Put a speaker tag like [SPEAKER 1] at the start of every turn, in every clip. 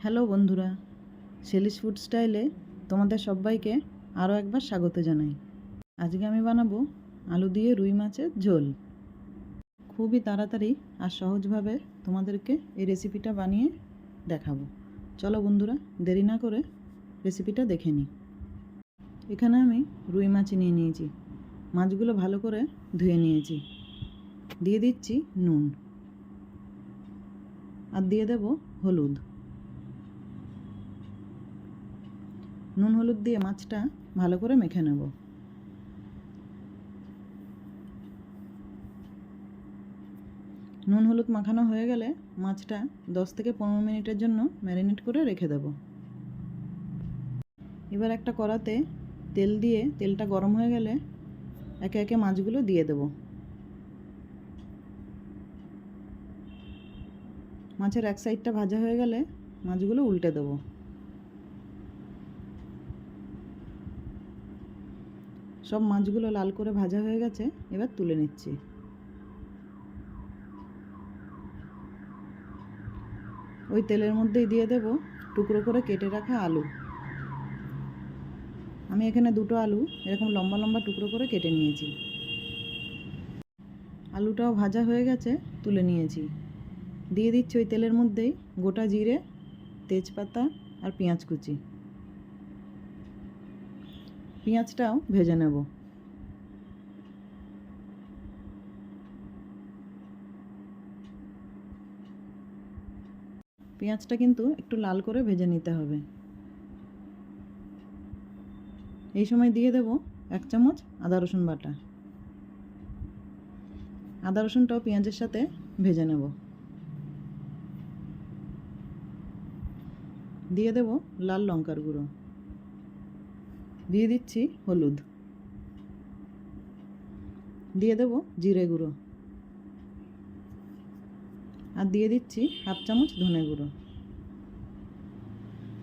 [SPEAKER 1] Hello বন্ধুরা, Shelley's food স্টাইলে তোমাদের সবাইকে আরও একবার স্বাগত জানাই। আজকে আমি বানাবো আলু দিয়ে রুই মাছের ঝোল। খুবই তাড়াতাড়ি আর সহজভাবে তোমাদেরকে এই রেসিপিটা বানিয়ে দেখাবো। চলো বন্ধুরা, দেরি না করে রেসিপিটা দেখে নিই। এখানে আমি রুই মাছ নিয়ে নিয়েছি। মাছগুলো ভালো করে ধুয়ে নিয়েছি। দিয়ে দিচ্ছি নুন আর দিয়ে দেব হলুদ। নুন হলুদ দিয়ে মাছটা ভালো করে মেখে নেব। নুন হলুদ মাখানো হয়ে গেলে মাছটা 10 থেকে 15 মিনিটের জন্য ম্যারিনেট করে রেখে দেব। এবার একটা কড়াতে তেল দিয়ে তেলটা গরম হয়ে গেলে একে একে মাছগুলো দিয়ে দেব। মাছের এক সাইডটা ভাজা হয়ে গেলে মাছগুলো উল্টে দেব। সব মাছগুলো লাল করে ভাজা হয়ে গেছে, এবার তুলে নিচ্ছি। ওই তেলের মধ্যেই দিয়ে দেব টুকরো করে কেটে রাখা আলু। আমি এখানে দুটো আলু এরকম লম্বা লম্বা টুকরো করে কেটে নিয়েছি। আলুটাও ভাজা হয়ে গেছে, তুলে নিয়েছি। দিয়ে দিচ্ছি ওই তেলের মধ্যেই গোটা জিরে, তেজপাতা আর পেঁয়াজ কুচি। পেঁয়াজটাও ভেজে নেব। পেঁয়াজটা কিন্তু একটু লাল করে ভেজে নিতে হবে। এই সময় দিয়ে দেব 1 চামচ আদা রসুন বাটা। আদা রসুনটাও পেঁয়াজের সাথে ভেজে নেব। দিয়ে দেব লাল লঙ্কার গুঁড়ো। দিয়ে দিচ্ছি হলুদ। দিয়ে দেব জিরে গুঁড়ো। আর দিয়ে দিচ্ছি 1/2 চামচ ধনে গুঁড়ো।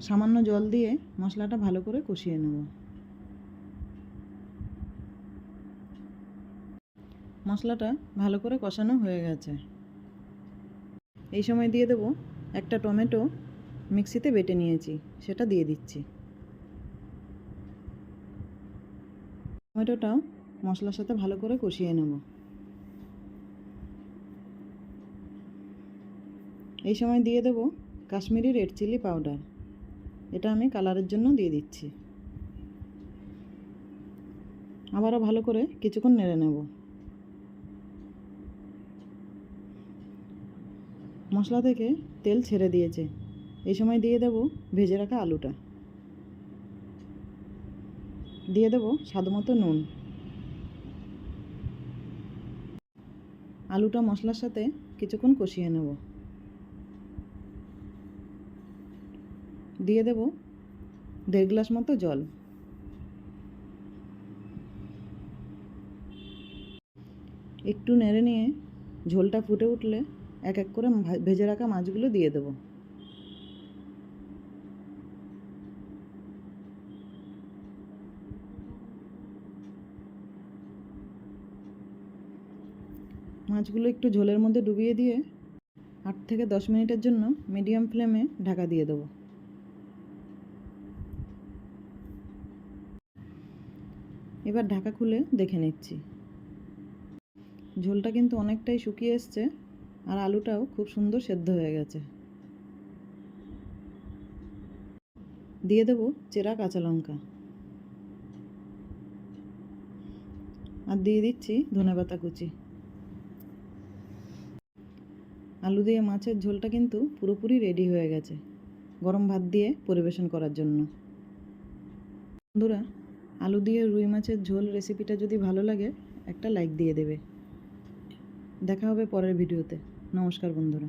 [SPEAKER 1] সামান্য জল দিয়ে মশলাটা ভালো করে কষিয়ে নেব। মশলাটা ভালো করে কষানো হয়ে গেছে। এই সময় দিয়ে দেব একটা টমেটো মিক্সিতে বেটে নিয়েছি, সেটা দিয়ে দিচ্ছি। টমেটোটাও মশলার সাথে ভালো করে কষিয়ে নেব। এই সময় দিয়ে দেব কাশ্মীরি রেড চিলি পাউডার। এটা আমি কালারের জন্য দিয়ে দিচ্ছি। আবারও ভালো করে কিছুক্ষণ নেড়ে নেব। মশলা থেকে তেল ছেড়ে দিয়েছে। এই সময় দিয়ে দেব ভেজে রাখা আলুটা। দিয়ে দেব স্বাদমতো নুন। আলুটা মশলার সাথে কিছুক্ষণ কষিয়ে নেব। দিয়ে দেব 1.5 গ্লাস মতো জল। একটু নেড়ে নিয়ে ঝোলটা ফুটে উঠলে এক এক করে ভেজে রাখা মাছগুলো দিয়ে দেব। মাছগুলো একটু ঝোলের মধ্যে ডুবিয়ে দিয়ে 8 থেকে 10 মিনিটের জন্য মিডিয়াম ফ্লেমে ঢাকা দিয়ে দেব। এবার ঢাকা খুলে দেখে নিচ্ছি। ঝোলটা কিন্তু অনেকটাই শুকিয়ে এসছে আর আলুটাও খুব সুন্দর সেদ্ধ হয়ে গেছে। দিয়ে দেব চেরা কাঁচা লঙ্কা আর দিয়ে দিচ্ছি ধনেপাতা কুচি। আলু দিয়ে মাছের ঝোলটা কিন্তু পুরোপুরি রেডি হয়ে গেছে গরম ভাত দিয়ে পরিবেশন করার জন্য। বন্ধুরা, আলু দিয়ে রুই মাছের ঝোল রেসিপিটা যদি ভালো লাগে একটা লাইক দিয়ে দেবে। দেখা হবে পরের ভিডিওতে। নমস্কার বন্ধুরা।